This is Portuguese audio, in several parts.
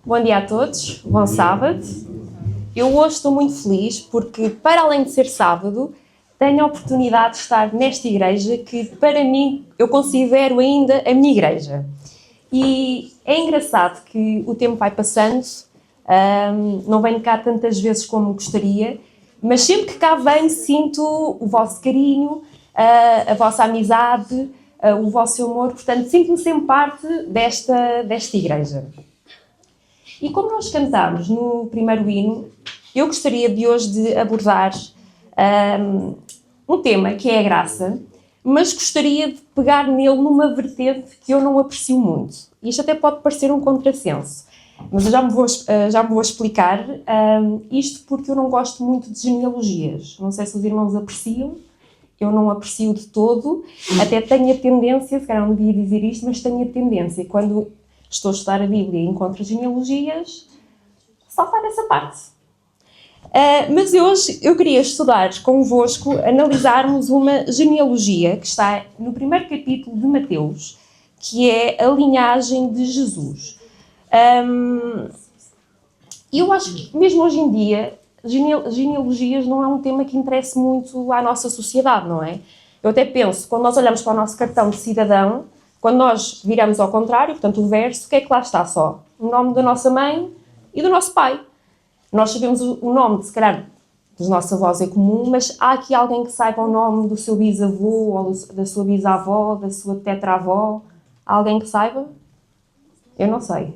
Bom dia a todos, bom sábado. Eu hoje estou muito feliz porque, para além de ser sábado, tenho a oportunidade de estar nesta igreja que, para mim, eu considero ainda a minha igreja. E é engraçado que o tempo vai passando, não venho cá tantas vezes como gostaria, mas sempre que cá venho sinto o vosso carinho, a vossa amizade, o vosso amor, portanto sinto-me sempre parte desta igreja. E como nós cantámos no primeiro hino, eu gostaria de hoje de abordar um tema que é a graça, mas gostaria de pegar nele numa vertente que eu não aprecio muito. Isto até pode parecer um contrassenso, mas eu já me vou explicar. Isto porque eu não gosto muito de genealogias. Não sei se os irmãos apreciam, eu não aprecio de todo. Até tenho a tendência, se calhar não devia dizer isto, mas tenho a tendência, quando estou a estudar a Bíblia e encontro genealogias, saltar essa parte. Mas hoje eu queria estudar convosco, analisarmos uma genealogia que está no primeiro capítulo de Mateus, que é a linhagem de Jesus. Eu acho que mesmo hoje em dia, genealogias não é um tema que interessa muito à nossa sociedade, não é? Eu até penso, quando nós olhamos para o nosso cartão de cidadão, quando nós viramos ao contrário, portanto o verso, o que é que lá está só? O nome da nossa mãe e do nosso pai. Nós sabemos o nome, se calhar, dos nossos avós é comum, mas há aqui alguém que saiba o nome do seu bisavô, ou da sua bisavó, da sua tetravó? Há alguém que saiba? Eu não sei.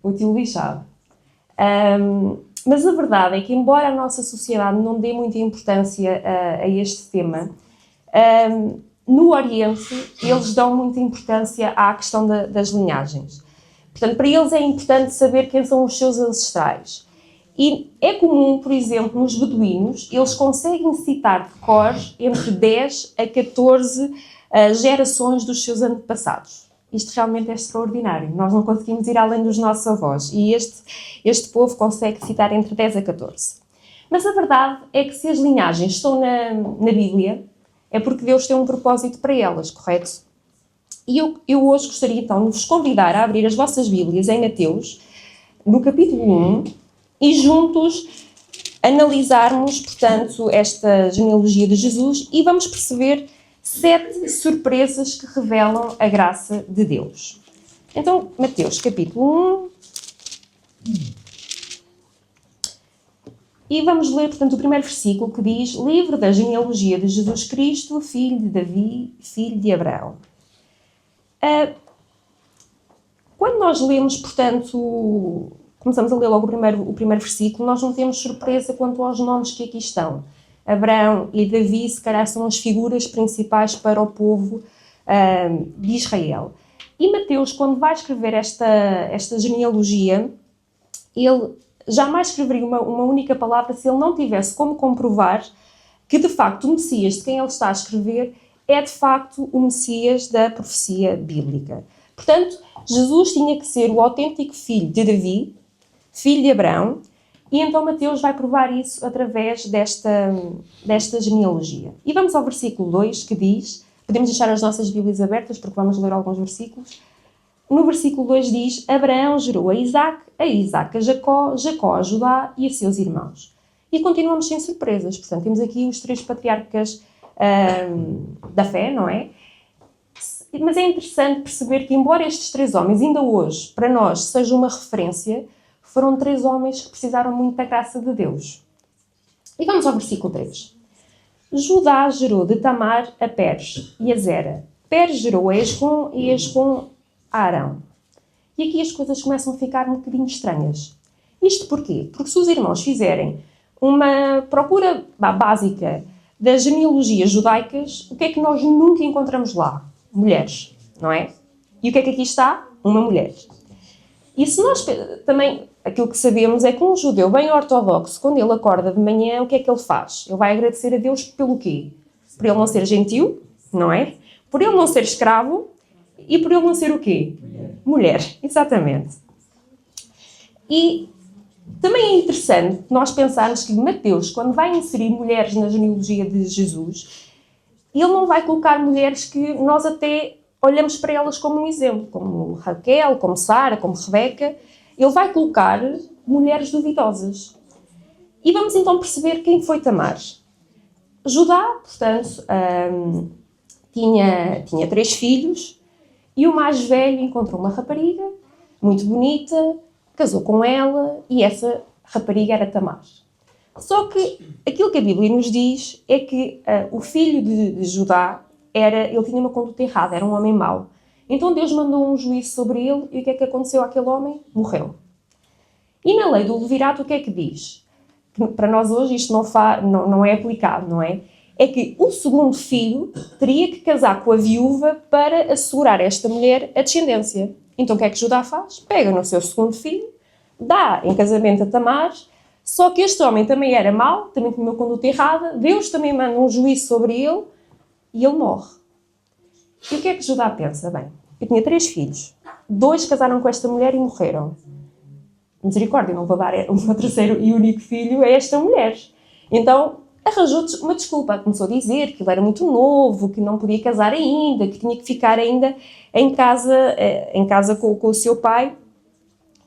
O tio Luís sabe. Mas a verdade é que, embora a nossa sociedade não dê muita importância a este tema, no Oriente eles dão muita importância à questão das linhagens. Portanto, para eles é importante saber quem são os seus ancestrais. E é comum, por exemplo, nos beduínos, eles conseguem citar de cor entre 10 a 14 gerações dos seus antepassados. Isto realmente é extraordinário. Nós não conseguimos ir além dos nossos avós. E este povo consegue citar entre 10 a 14. Mas a verdade é que se as linhagens estão na Bíblia, é porque Deus tem um propósito para elas, correto? E eu hoje gostaria então de vos convidar a abrir as vossas Bíblias em Mateus, no capítulo 1, e juntos analisarmos, portanto, esta genealogia de Jesus e vamos perceber 7 surpresas que revelam a graça de Deus. Então, Mateus, capítulo 1. E vamos ler, portanto, o primeiro versículo que diz: livro da genealogia de Jesus Cristo, filho de Davi, filho de Abraão. Quando nós lemos, portanto, começamos a ler logo o primeiro versículo, nós não temos surpresa quanto aos nomes que aqui estão. Abraão e Davi, se calhar, são as figuras principais para o povo de Israel. E Mateus, quando vai escrever esta genealogia, ele jamais escreveria uma única palavra se ele não tivesse como comprovar que, de facto, o Messias de quem ele está a escrever é, de facto, o Messias da profecia bíblica. Portanto, Jesus tinha que ser o autêntico filho de Davi, filho de Abraão, e então Mateus vai provar isso através desta genealogia. E vamos ao versículo 2, que diz, podemos deixar as nossas Bíblias abertas, porque vamos ler alguns versículos. No versículo 2 diz: Abraão gerou a Isaac a Jacó, Jacó a Judá e a seus irmãos. E continuamos sem surpresas. Portanto, temos aqui os 3 patriarcas da fé, não é? Mas é interessante perceber que, embora estes 3 homens, ainda hoje, para nós, sejam uma referência, foram 3 homens que precisaram muito da graça de Deus. E vamos ao versículo 3. Judá gerou de Tamar a Peres e a Zera. Peres gerou a Esrom e Esrom a Arão. E aqui as coisas começam a ficar um bocadinho estranhas. Isto porquê? Porque se os irmãos fizerem uma procura básica das genealogias judaicas, o que é que nós nunca encontramos lá? Mulheres, não é? E o que é que aqui está? Uma mulher. E se nós também, aquilo que sabemos é que um judeu bem ortodoxo, quando ele acorda de manhã, o que é que ele faz? Ele vai agradecer a Deus pelo quê? Por ele não ser gentil, não é? Por ele não ser escravo e por ele não ser o quê? Mulher, exatamente. E também é interessante nós pensarmos que Mateus, quando vai inserir mulheres na genealogia de Jesus, ele não vai colocar mulheres que nós até olhamos para elas como um exemplo, como Raquel, como Sara, como Rebeca. Ele vai colocar mulheres duvidosas. E vamos então perceber quem foi Tamar. Judá, portanto, tinha 3 filhos, e o mais velho encontrou uma rapariga muito bonita, casou com ela, e essa rapariga era Tamar. Só que aquilo que a Bíblia nos diz é que o filho de Judá, ele tinha uma conduta errada, era um homem mau. Então Deus mandou um juízo sobre ele, e o que é que aconteceu àquele homem? Morreu. E na lei do levirato o que é que diz? Que para nós hoje isto não é aplicado, não é? É que o segundo filho teria que casar com a viúva para assegurar a esta mulher a descendência. Então o que é que Judá faz? Pega no seu segundo filho, dá em casamento a Tamar, só que este homem também era mau, também tinha uma conduta errada, Deus também manda um juízo sobre ele e ele morre. E o que é que Judá pensa? Bem, eu tinha 3 filhos, 2 casaram com esta mulher e morreram. Misericórdia, não vou dar o meu terceiro e único filho a esta mulher. Então, arranjou uma desculpa. Começou a dizer que ele era muito novo, que não podia casar ainda, que tinha que ficar ainda em casa com o seu pai.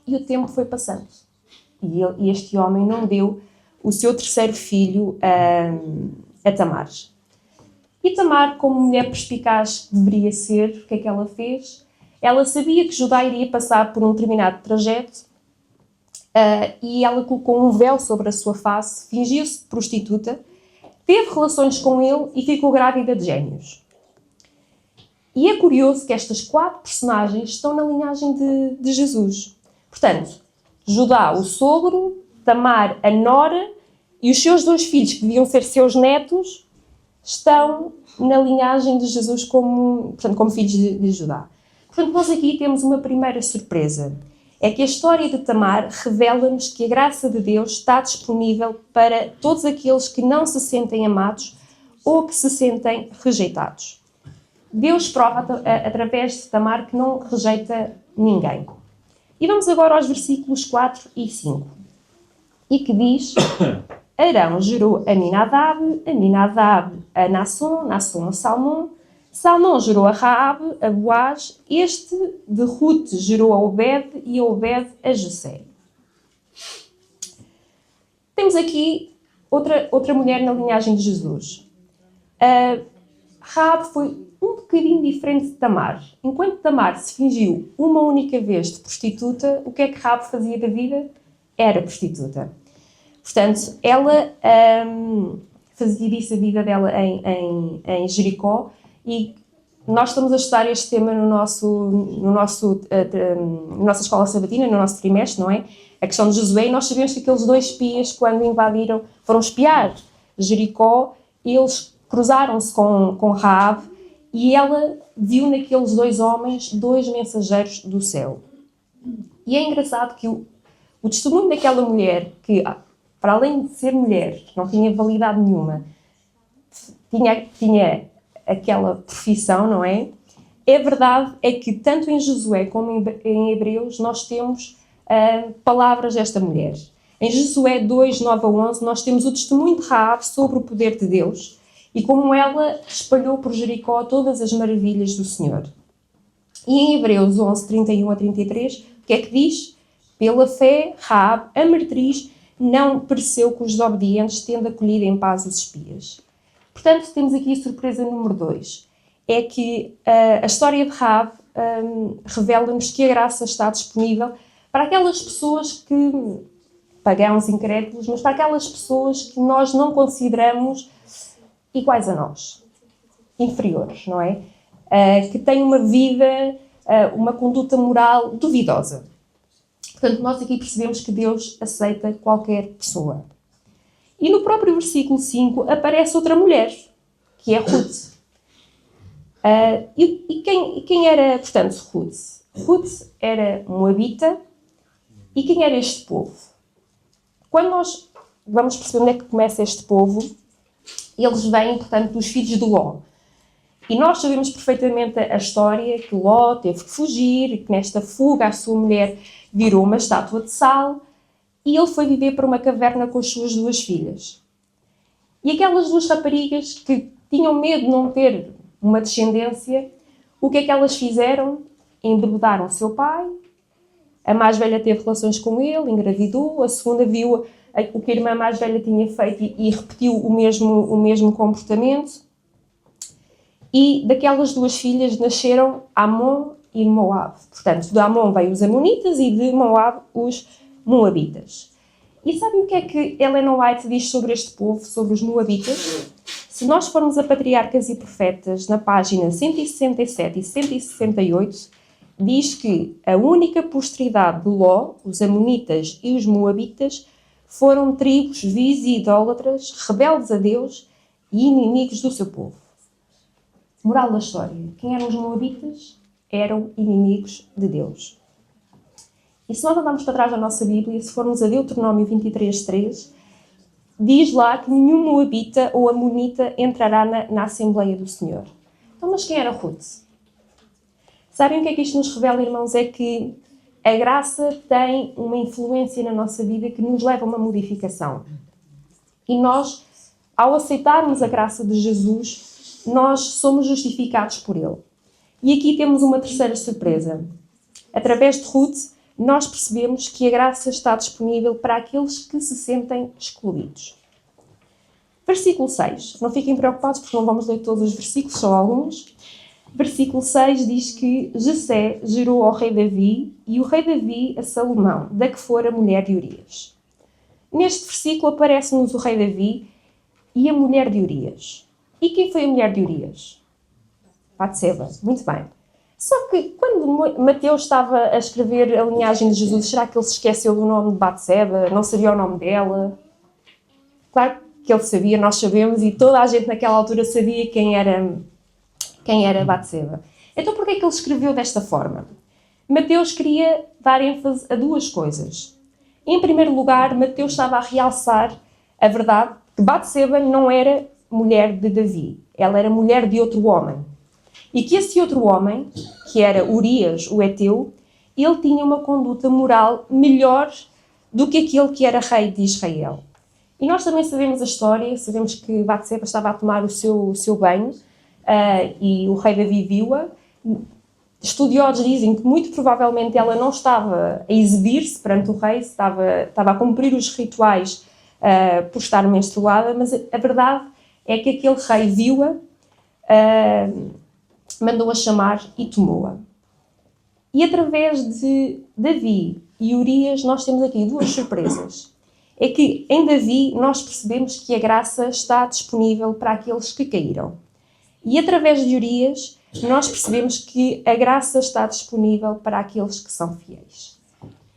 E o tempo foi passando. E este homem não deu o seu terceiro filho a Tamar. E Tamar, como mulher perspicaz que deveria ser, o que é que ela fez? Ela sabia que Judá iria passar por um determinado trajeto, e ela colocou um véu sobre a sua face, fingiu-se prostituta, teve relações com ele e ficou grávida de gêmeos. E é curioso que estas 4 personagens estão na linhagem de Jesus. Portanto, Judá, o sogro, Tamar, a nora, e os seus 2 filhos, que deviam ser seus netos, estão na linhagem de Jesus como filhos de Judá. Portanto, nós aqui temos uma primeira surpresa. É que a história de Tamar revela-nos que a graça de Deus está disponível para todos aqueles que não se sentem amados ou que se sentem rejeitados. Deus prova através de Tamar que não rejeita ninguém. E vamos agora aos versículos 4 e 5. E que diz: Arão gerou Aminadab, Aminadab a Naasson, Naasson a Salmão, Salmão gerou a Raabe, a Boaz, este de Rute gerou a Obed e a Obed a Jessé. Temos aqui outra mulher na linhagem de Jesus. Raabe foi um bocadinho diferente de Tamar. Enquanto Tamar se fingiu uma única vez de prostituta, o que é que Raabe fazia da vida? Era prostituta. Portanto, ela fazia disso a vida dela em Jericó. E nós estamos a estudar este tema na nossa escola sabatina, no nosso trimestre, não é? A questão de Josué, e nós sabemos que aqueles 2 espias, quando invadiram, foram espiar Jericó, eles cruzaram-se com Raabe, e ela viu naqueles 2 homens 2 mensageiros do céu. E é engraçado que o testemunho daquela mulher, que para além de ser mulher, não tinha validade nenhuma, tinha aquela profissão, não é? É verdade, é que tanto em Josué como em Hebreus nós temos palavras desta mulher. Em Josué 2, 9 a 11, nós temos o testemunho de Raabe sobre o poder de Deus e como ela espalhou por Jericó todas as maravilhas do Senhor. E em Hebreus 11, 31 a 33, o que é que diz? Pela fé, Raabe, a meretriz, não pereceu com os desobedientes, tendo acolhido em paz os espias. Portanto, temos aqui a surpresa número 2. É que a história de Raabe revela-nos que a graça está disponível para aquelas pessoas que, pagãos incrédulos, mas para aquelas pessoas que nós não consideramos iguais a nós, inferiores, não é? Que têm uma vida, uma conduta moral duvidosa. Portanto, nós aqui percebemos que Deus aceita qualquer pessoa. E no próprio versículo 5 aparece outra mulher, que é Ruth. E quem era, portanto, Ruth? Ruth era moabita. E quem era este povo? Quando nós vamos perceber onde é que começa este povo, eles vêm, portanto, dos filhos de Ló. E nós sabemos perfeitamente a história, que Ló teve que fugir, e que nesta fuga a sua mulher virou uma estátua de sal, e ele foi viver para uma caverna com as suas 2 filhas. E aquelas 2 raparigas que tinham medo de não ter uma descendência, O que é que elas fizeram? Embebedaram seu pai, a mais velha teve relações com ele, engravidou, a segunda viu o que a irmã mais velha tinha feito e repetiu o mesmo comportamento. E daquelas duas filhas nasceram Amon e Moab. Portanto, de Amon veio os Amonitas e de Moab os Moabitas. E sabem o que é que Ellen White diz sobre este povo, sobre os Moabitas? Se nós formos a Patriarcas e Profetas, na página 167 e 168, diz que a única posteridade de Ló, os Amonitas e os Moabitas, foram tribos vis e idólatras, rebeldes a Deus e inimigos do seu povo. Moral da história. Quem eram os Moabitas? Eram inimigos de Deus. E se nós andarmos para trás da nossa Bíblia, se formos a Deuteronômio 23:3, diz lá que nenhum Moabita ou Amonita entrará na Assembleia do Senhor. Então, mas quem era Ruth? Sabem o que é que isto nos revela, irmãos? É que a graça tem uma influência na nossa vida que nos leva a uma modificação. E nós, ao aceitarmos a graça de Jesus, nós somos justificados por Ele. E aqui temos uma terceira surpresa. Através de Ruth, nós percebemos que a graça está disponível para aqueles que se sentem excluídos. Versículo 6. Não fiquem preocupados porque não vamos ler todos os versículos, só alguns. Versículo 6 diz que Jessé gerou ao rei Davi e o rei Davi a Salomão, da que fora mulher de Urias. Neste versículo aparece-nos o rei Davi e a mulher de Urias. E quem foi a mulher de Urias? Batseba. Muito bem. Só que quando Mateus estava a escrever a linhagem de Jesus, será que ele se esqueceu do nome de Batseba? Não sabia o nome dela? Claro que ele sabia, nós sabemos, e toda a gente naquela altura sabia quem era Batseba. Então porquê é que ele escreveu desta forma? Mateus queria dar ênfase a duas coisas. Em primeiro lugar, Mateus estava a realçar a verdade que Batseba não era mulher de Davi. Ela era mulher de outro homem. E que esse outro homem, que era Urias, o Heteu, ele tinha uma conduta moral melhor do que aquele que era rei de Israel. E nós também sabemos a história, sabemos que Batseba estava a tomar o seu banho e o rei Davi viu-a. Estudiosos dizem que muito provavelmente ela não estava a exibir-se perante o rei, estava a cumprir os rituais por estar menstruada, mas a verdade é que aquele rei viu-a, mandou-a chamar e tomou-a. E através de Davi e Urias nós temos aqui duas surpresas. É que em Davi nós percebemos que a graça está disponível para aqueles que caíram. E através de Urias nós percebemos que a graça está disponível para aqueles que são fiéis.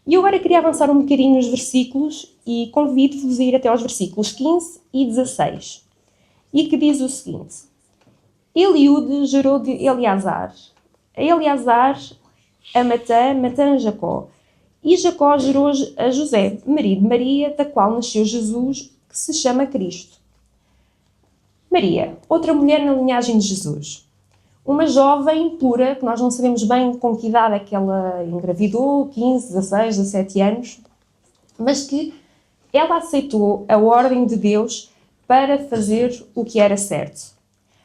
E eu agora queria avançar um bocadinho nos versículos e convido-vos a ir até aos versículos 15 e 16. E que diz o seguinte: Eliúde gerou de Eleazar, a Eleazar a Matã, Matã a Jacó, e Jacó gerou a José, marido de Maria, da qual nasceu Jesus, que se chama Cristo. Maria, outra mulher na linhagem de Jesus. Uma jovem pura, que nós não sabemos bem com que idade é que ela engravidou, 15, 16, 17 anos, mas que ela aceitou a ordem de Deus para fazer o que era certo.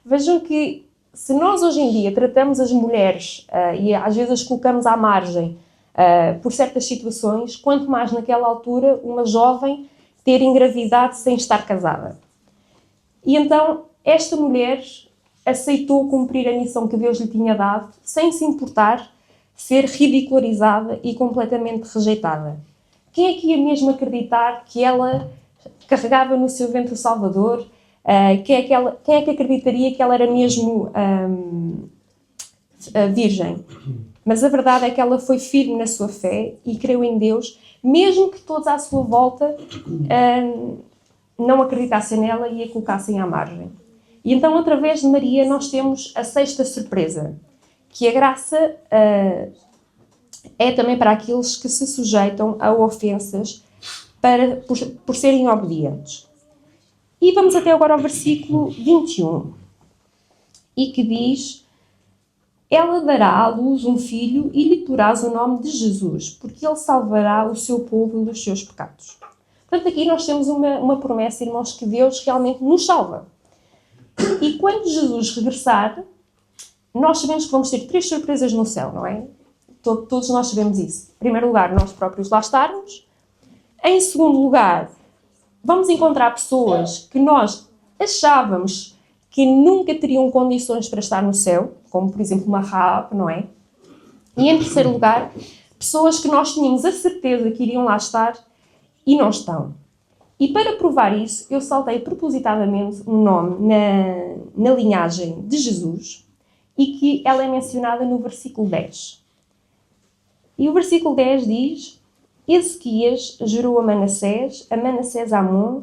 Vejam que se nós hoje em dia tratamos as mulheres e às vezes as colocamos à margem por certas situações, quanto mais naquela altura uma jovem ter engravidado sem estar casada. E então esta mulher aceitou cumprir a missão que Deus lhe tinha dado, sem se importar ser ridicularizada e completamente rejeitada. Quem é que ia mesmo acreditar que ela carregava no seu ventre o Salvador? Quem é que acreditaria que ela era mesmo virgem? Mas a verdade é que ela foi firme na sua fé e creu em Deus, mesmo que todos à sua volta não acreditassem nela e a colocassem à margem. E então, através de Maria, nós temos a sexta surpresa, que a graça é também para aqueles que se sujeitam a ofensas por serem obedientes. E vamos até agora ao versículo 21, e que diz: Ela dará à luz um filho e lhe porás o nome de Jesus, porque ele salvará o seu povo dos seus pecados. Portanto, aqui nós temos uma promessa, irmãos, que Deus realmente nos salva. E quando Jesus regressar, nós sabemos que vamos ter 3 surpresas no céu, não é? Todos nós sabemos isso. Em primeiro lugar, nós próprios lá estarmos. Em segundo lugar, vamos encontrar pessoas que nós achávamos que nunca teriam condições para estar no céu, como, por exemplo, uma Rahab, não é? E, em terceiro lugar, pessoas que nós tínhamos a certeza que iriam lá estar e não estão. E para provar isso, eu saltei propositadamente um nome na linhagem de Jesus e que ela é mencionada no versículo 10. E o versículo 10 diz: Ezequias gerou a Manassés a Amon,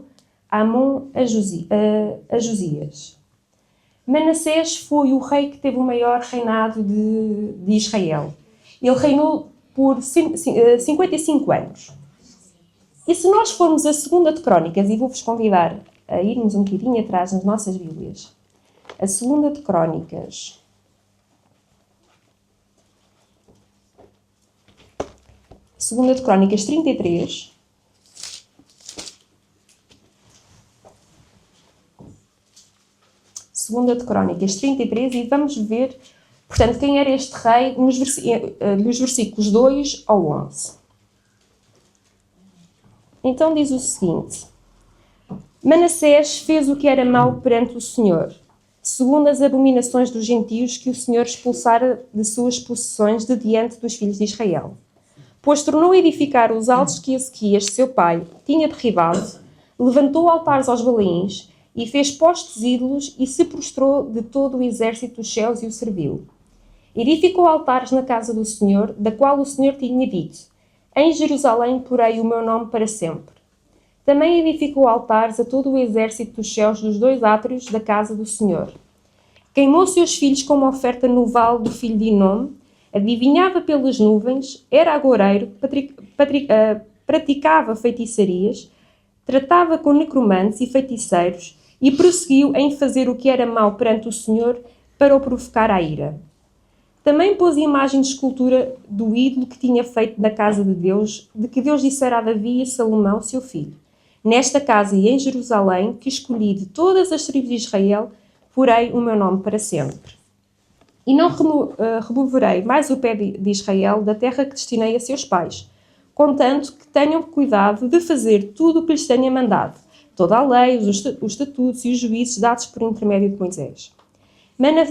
Amon a Josias. Manassés foi o rei que teve o maior reinado de Israel. Ele reinou por 55 anos. E se nós formos a 2 de Crónicas, e vou-vos convidar a irmos um bocadinho atrás nas nossas Bíblias, a 2 de Crónicas, Segunda de Crónicas 33, Segunda de Crónicas 33, e vamos ver, portanto, quem era este rei nos versículos 2 ao 11. Então diz o seguinte: Manassés fez o que era mau perante o Senhor, segundo as abominações dos gentios que o Senhor expulsara de suas possessões de diante dos filhos de Israel. Pois tornou a edificar os altos que Ezequias, seu pai, tinha derribado, levantou altares aos Balaíns, e fez postos ídolos, e se prostrou de todo o exército dos céus e o serviu. Edificou altares na casa do Senhor, da qual o Senhor tinha dito: Em Jerusalém porei o meu nome para sempre. Também edificou altares a todo o exército dos céus dos 2 átrios da casa do Senhor. Queimou seus filhos como oferta no vale do filho de Inom, adivinhava pelas nuvens, era agoureiro, praticava feitiçarias, tratava com necromantes e feiticeiros, e prosseguiu em fazer o que era mau perante o Senhor para o provocar à ira. Também pôs a imagem de escultura do ídolo que tinha feito na casa de Deus, de que Deus dissera a Davi e a Salomão, seu filho: Nesta casa e em Jerusalém, que escolhi de todas as tribos de Israel, porei o meu nome para sempre. E não removerei mais o pé de Israel da terra que destinei a seus pais, contanto que tenham cuidado de fazer tudo o que lhes tenha mandado, toda a lei, os estatutos e os juízos dados por intermédio de Moisés.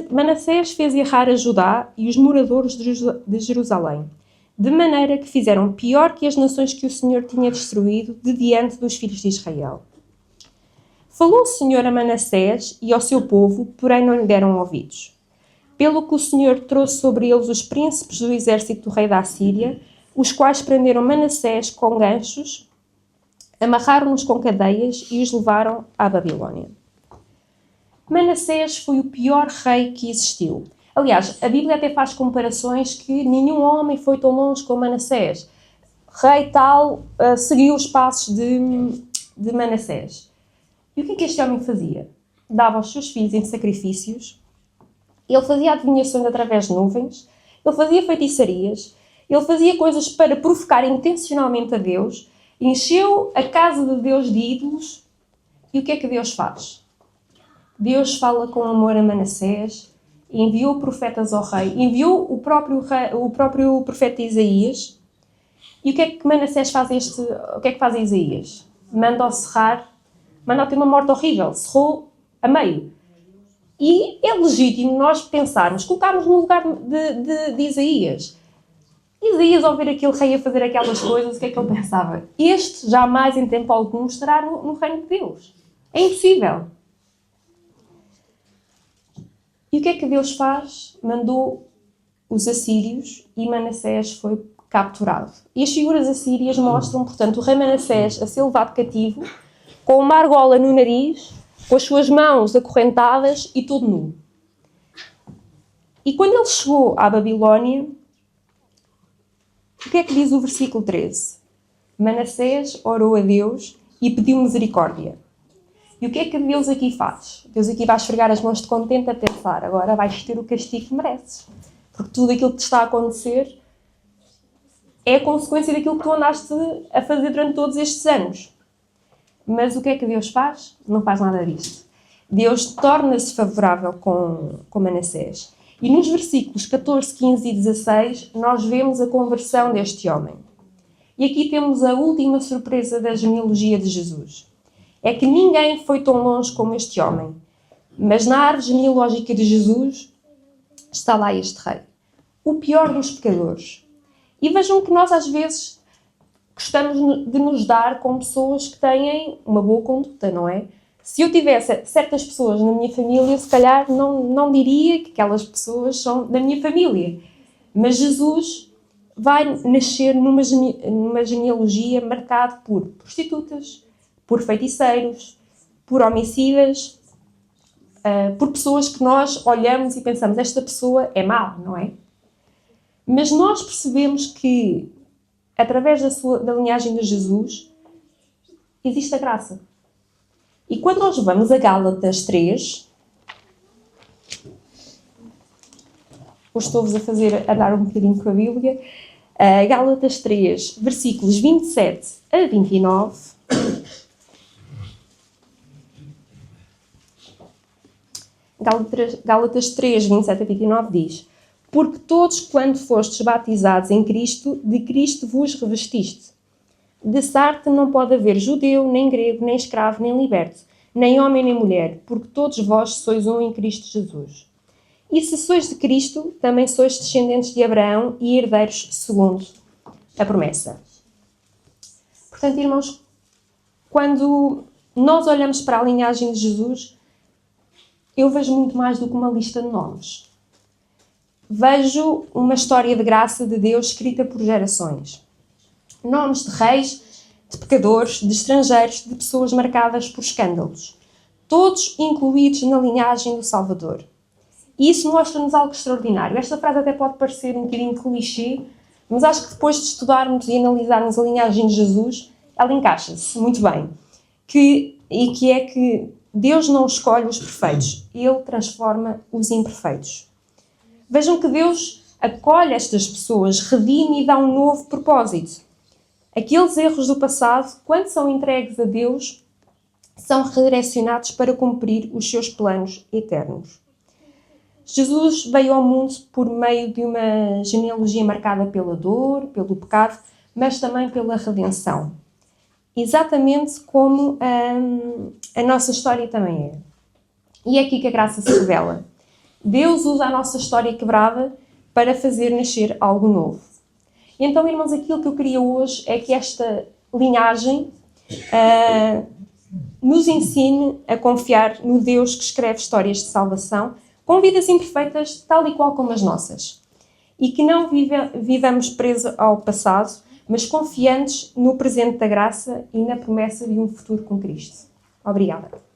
Manassés fez errar a Judá e os moradores de Jerusalém, de maneira que fizeram pior que as nações que o Senhor tinha destruído de diante dos filhos de Israel. Falou o Senhor a Manassés e ao seu povo, porém não lhe deram ouvidos. Pelo que o Senhor trouxe sobre eles os príncipes do exército do rei da Assíria, os quais prenderam Manassés com ganchos, amarraram-nos com cadeias e os levaram à Babilónia. Manassés foi o pior rei que existiu. Aliás, a Bíblia até faz comparações que nenhum homem foi tão longe como Manassés. Rei tal seguiu os passos de Manassés. E o que é que este homem fazia? Dava os seus filhos em sacrifícios, ele fazia adivinhações através de nuvens, ele fazia feitiçarias, ele fazia coisas para provocar intencionalmente a Deus, encheu a casa de Deus de ídolos. E o que é que Deus faz? Deus fala com amor a Manassés, enviou profetas ao rei, enviou o próprio profeta Isaías. E o que é que Manassés faz o que é que faz Isaías? Manda-o serrar, manda-o ter uma morte horrível, serrou a meio. E é legítimo nós pensarmos, colocarmos no lugar de Isaías. Isaías, ao ver aquele rei a fazer aquelas coisas, o que é que ele pensava? Este jamais em tempo algum estará no reino de Deus. É impossível. E o que é que Deus faz? Mandou os assírios e Manassés foi capturado. E as figuras assírias mostram, portanto, o rei Manassés a ser levado cativo, com uma argola no nariz, com as suas mãos acorrentadas e todo nu. E quando ele chegou à Babilónia, o que é que diz o versículo 13? Manassés orou a Deus e pediu misericórdia. E o que é que Deus aqui faz? Deus aqui vai esfregar as mãos de contente a pensar: agora vais ter o castigo que mereces. Porque tudo aquilo que te está a acontecer é a consequência daquilo que tu andaste a fazer durante todos estes anos. Mas o que é que Deus faz? Não faz nada disto. Deus torna-se favorável com Manassés. E nos versículos 14, 15 e 16, nós vemos a conversão deste homem. E aqui temos a última surpresa da genealogia de Jesus. É que ninguém foi tão longe como este homem. Mas na árvore genealógica de Jesus está lá este rei. O pior dos pecadores. E vejam que nós às vezes gostamos de nos dar com pessoas que têm uma boa conduta, não é? Se eu tivesse certas pessoas na minha família, se calhar não diria que aquelas pessoas são da minha família. Mas Jesus vai nascer numa genealogia marcada por prostitutas, por feiticeiros, por homicidas, por pessoas que nós olhamos e pensamos, esta pessoa é má, não é? Mas nós percebemos que, através da linhagem de Jesus, existe a graça. E quando nós vamos a Gálatas 3, hoje estou-vos a dar um bocadinho com a Bíblia, Gálatas 3, versículos 27 a 29, Gálatas 3, 27 a 29 diz: Porque todos, quando fostes batizados em Cristo, de Cristo vos revestiste. De sorte não pode haver judeu, nem grego, nem escravo, nem liberto, nem homem, nem mulher, porque todos vós sois um em Cristo Jesus. E se sois de Cristo, também sois descendentes de Abraão e herdeiros segundo a promessa. Portanto, irmãos, quando nós olhamos para a linhagem de Jesus, eu vejo muito mais do que uma lista de nomes. Vejo uma história de graça de Deus escrita por gerações. Nomes de reis, de pecadores, de estrangeiros, de pessoas marcadas por escândalos. Todos incluídos na linhagem do Salvador. E isso mostra-nos algo extraordinário. Esta frase até pode parecer um bocadinho clichê, mas acho que depois de estudarmos e analisarmos a linhagem de Jesus, ela encaixa-se muito bem. Que é que Deus não escolhe os perfeitos, Ele transforma os imperfeitos. Vejam que Deus acolhe estas pessoas, redime e dá um novo propósito. Aqueles erros do passado, quando são entregues a Deus, são redirecionados para cumprir os seus planos eternos. Jesus veio ao mundo por meio de uma genealogia marcada pela dor, pelo pecado, mas também pela redenção. Exatamente como a nossa história também é. E é aqui que a graça se revela. Deus usa a nossa história quebrada para fazer nascer algo novo. E então, irmãos, aquilo que eu queria hoje é que esta linhagem nos ensine a confiar no Deus que escreve histórias de salvação com vidas imperfeitas, tal e qual como as nossas. E que não vivamos presos ao passado, mas confiantes no presente da graça e na promessa de um futuro com Cristo. Obrigada.